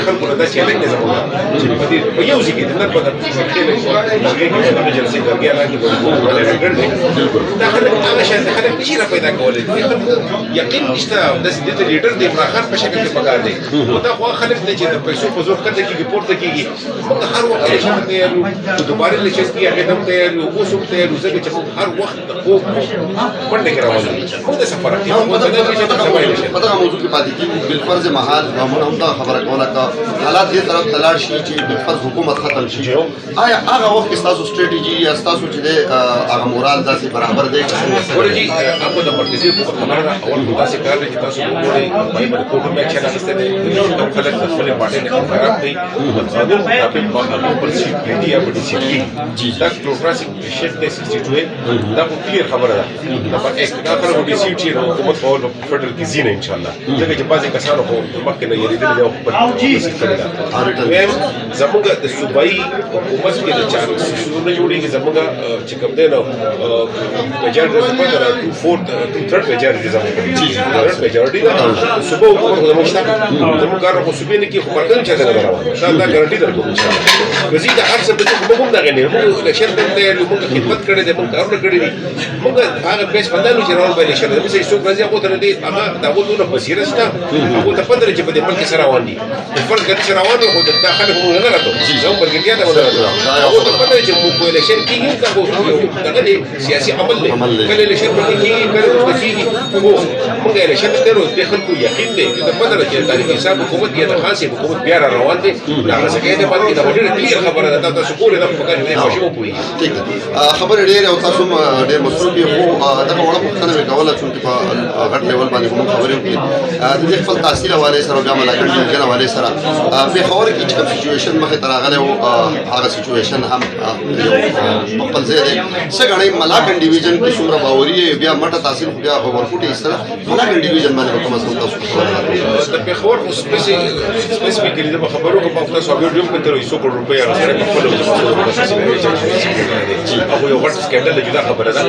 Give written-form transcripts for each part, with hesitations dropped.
خلکو نه دا چیلنج دی زموږ چې په دې په یو ځای کې نن په دغه جلسې ګرګیا لاندې ګډ دی دا خلک هغه شان خلک نشي را پیدا کولی یقین نشته داسې دې ته لیډر د عمران خان په شکل کې پکار دی او دا خو خلک نه چې د پیسو په زور کته کېږي پورته کېږي موږ هر وخت الیکشن ته تیار یو دوباره الیکشن کې هغه هم تیار یو اوس هم تیار یو ځکه چې موږ هر وخت د خوب منډه کې روان یو موږ د سفر کې موږ د الیکشن په دغه موضوع کې پاتې کېږو بالفرض محال موږ هم دا خبره کوله که حالات دې طرف ته لاړ شي چې بالفرض حکومت ختم شي آیا هغه وخت کې ستاسو سټریټیجي یا ستاسو چې دی هغه مورال داسې برابر دی ګوره جي هغه د مرکزي حکومت خبره ده اول خو داسې کار دی چې تاسو وګورئ وایي به د کوټو مې اکشن اخیستی دی کوم خلک د خپلې پارټۍ نه خراب دی قانون مطابق هغه پر سیټ پرېږدي یا په ډیسیټ کېږي دا ټولکراسي شیفټ دی 62 دا خو کلیر خبره ده نمبر 1 دا خلک په ډیسیټ چې حکومت په فدرال کې ځي نه انشاءالله ځکه چې بعضې کسانو خو مخکې نه یېرېدلي دي او خپل تسلیم کړی ده دویم زموږ د صوبایي حکومت کې د چارو سیسټمونه جوړېږي زموږ چې کوم دی نو میجارټي څه پته ده 2/3 میجارټي زموږ میجارټي ده صوبه حکومت خو زموږ شته زموږ کار خو صوبې نه کېږي خو مرکز چېرته نه روان دا ګارنټي درکوم انشاءالله که زه د هر څه په موږ هم دغه نه یو موږ الیکشن ته تیار یو موږ خدمت کړی دی موږ کارونه کړي دي موږ هغه بیس په دانو چې روان به الیکشن دی مثلا څوک راځي هغو ته نه دی هغه د هغو دونه بصیرت شته هغو ته پته ده چې په دې ملک څه روان دي فرض کړه چې روان دي خو دا خلک موږ نه راتلو زه هم برګنډیا ته هغو ته پته ده چې موږ په الیکشن کېږي دا دغه دی سیاسي عمل دی کله الیکشن پکې کېږي کله ورته کېږي خو موږ الیکشن ته تیار د خلکو یقین دی چې پته ده چې تاریخي حساب حکومت یا د خاصې حکومت بیا را روان دی هغه څه کې دی باندې دا ډېره کلیر خبره ده تاسو ګورئ دا په کار دی ماشوم پوهېږي ٹھیک ده خبره ډېرې او تاسو ډېر مصروف یې خو دغه وړه پوښتنه مې کوله چې په غټ لیول باندې موږ خبرې وکړې د دې خپل تحصیل حوالې سره بیا ملاقات ډیویژن حوالې سره پېښور کې چې کوم سچویشن مخې ته راغلی و هغه سچویشن هم په خپل ځای دی څه ګڼئ ملاکنډ ډیویژن کې څومره باوري یې بیا مټه تحصیل خو بیا ورکوټې سره ملاکنډ ډیویژن باندې به کم از کم تاسو خبره راکړئ د پېښور خو سپیسیفیکلي زه به خبرو کوم او تاسو بیا ډېر کتل 100 کروڑ روپۍ هغه سره په خپل هغه یو غټ سکینډل جدا خبره ده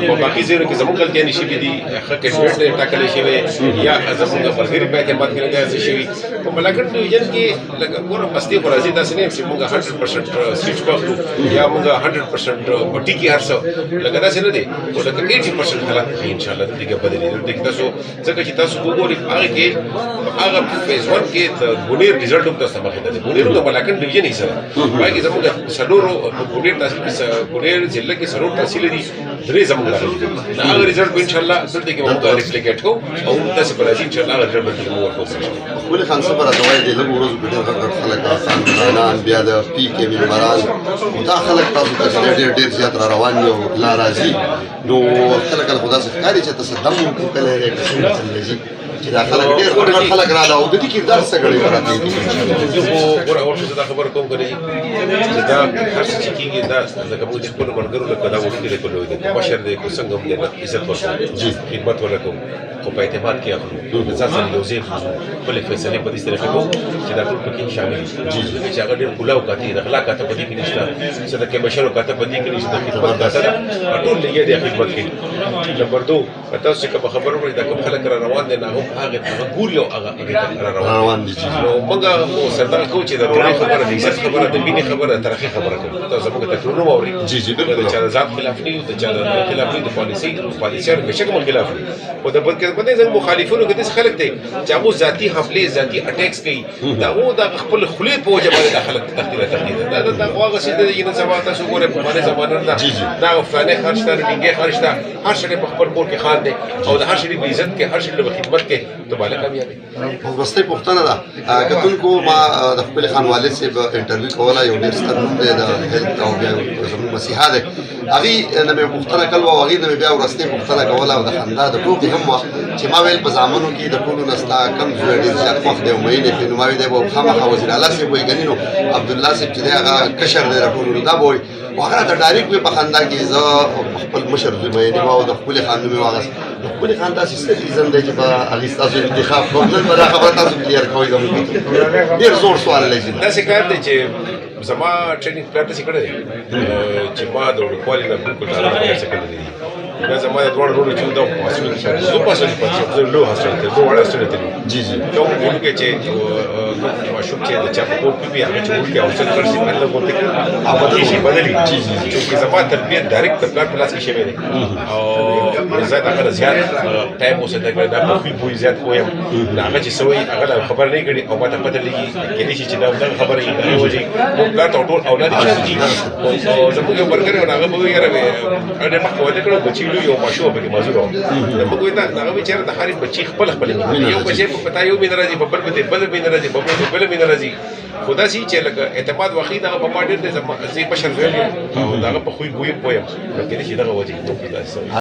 او باقي ځایونو کې زموږ غلطیانې شوي دي ښه کینډیډیټ نه ټاکلی شوی یا زموږ ملګري په اعتماد کې نه دی څه شوي په ملاکنډ ډیویژن کې لکه ګوره مستي خو راځي داسې نه یم چې موږ 100% سیټ واخلو یا موږ 100% پټي کې هر څه لکه داسې نه دی خو لکه 80% حالات انشاءالله دلته بدلېږي دلته تاسو ځکه چې تاسو وګورئ هغه کې هغه فیز 1 کې د ګونیر رزلټ هم تاسو مخې ته دی ګونیر د ملاکنډ ډیویژن حصه ده باقي زموږ څلورو ګونیر تحصیل ګونیر ضلع کې څلور تحصیل دي درې زموږ راغلي دي هغه رزلټ به انشاءالله دلته کې موږ ریفلیکټ کوو او تاسو به راځي انشاءالله هغه رزلټ به موږ ورکوو ولې خان صاحب راته وایي د لږو ورځو کې ډېر غټ خلک خاندانان بیا د پي کې ممبران دا خلک تاسو ته ډېر زیات را روان دي او لا راځي نو کله کله خو داسې ښکاري چې تاسو دم هم کلی دی که څنګه چلېږي چې دا خلک ډېر غټ خلک راغله او د دې کردار څه ګڼئ به راته زه خو ګوره اول زه دا خبره کوم که نه چې دا هر څه چې کېږي دا لکه موږ د خپلو ملګرو لکه دا وړوکی دی که لوی دی که مشر دی که څنګه هم دی عزت ورکوو خدمت ورله کوو خو په اعتماد کې اخلو د ځان سره یو ځای خپلې فیصلې په دې طریقې کوو چې دا ټول پکې شامل دي چې هغه ډېر کلاو کاته د غلا کاته په دې کې نشته څه د کمیشنو کاته په دې کې نشته د خدمت کاته ده ټول لګیا دی خدمت کوي نمبر 2 تاسو چې کوم خبره وکړئ دا کوم خلک را روان دي نه هم هغه ګوري او هغه را روان دي نو موږ خو سردار کوو چې د ورورۍ خبره د عزت خبره د مینې خبره د ترقي خبره کوو تاسو زموږ تکلیفونه واورئ د چا د ذات خلاف نه یو د چا د خلاف نه د پالیسیانو بېشکه مو خلاف نه خو د بلکې زموږ مخالفینو کې داسې خلک دی چې هغو ذاتي حملې ذاتي اټیکس کوي د هغو د خپل خولې په وجه باندې دا خلک تقدیر دا خو هغه څه دی چې نن سبا تاسو ګورئ پخوانۍ زمانه نه دا فلانی خر شته ډینګی خر شته هر سړی په خپل کور کې خان دی او د هر سړي په عزت کې هر سړي په خدمت کې دوباره کامیاب دی وروستۍ پوښتنه ده کتونکو ما د خپل خان والد صاحب انټرویو کوله یو ډېر ستر نوم دی د هیلت او بیا زموږ مسیحا دی هغې نه مې پوښتنه کول او هغې نه مې بیا وروستۍ پوښتنه کوله او د خندا د ټوکې هم وه چې ما ویل په زامنو کې د ټولو نه ستا کم زوی ډېر زیات خوښ دی او مین یې پرې نو ما ویل دی به خامخا وزیر اعلی صاحب وایي ګنې نو عبدالله صاحب چې دی هغه کشر دی د ټولو نو دا به وایي خو هغه راته ډایرکټ وایي په خندا کې زه خپل مشر زوی مین یم او د ښکلي خان نوم یې واخیست د ښکلي خان داسې څه ریزن دی چې په هغې ستاسو انتخاب کوم نن به دا خبره تاسو کلیر کوئ زموږ ډېر زوړ سوال دی داسې کار دی چې زما ټریننګ پلان داسې کړی دی چې ما د وړوکوالي نه بلکل څه کړی دی دا زما د دواړو وروڼو چې دا پاسونه زه پاسونه پاتې زه لو هاسټل ته زه واړه هاسټل ته جی کوم وړوکی چې ماشوم چې د چا په کور کې وي هغه چې وړوکی او څه کړي شي مطلب ورته کړي شي بدلي چې زما تربیت ډایرکټ د پلار په لاس کې شوی دی او زه هغه زیات ټایم اوسه دا په خپل بوی زیات کوم دا هغه چې سوي هغه خبر نه کړي او ماته پته لګي کېدې شي چې دا خبره یې وځي نو پلار ته ټول اولاد چې او زموږ یو برګر هغه به یې راوي اړه ما کوله کړو بچی یو ماشوم په کې موضوع نو موږ ته هغه بیچاره د هر بچی خپل یو بچی په پتا یو به ناراضي په بل به ناراضي په بل به ناراضي خدا سي چې لکه اعتماد واخی دا په ما ډېر زه بشر ویل او دا په خوې ګوي پویم کله چې دا وځي نو دا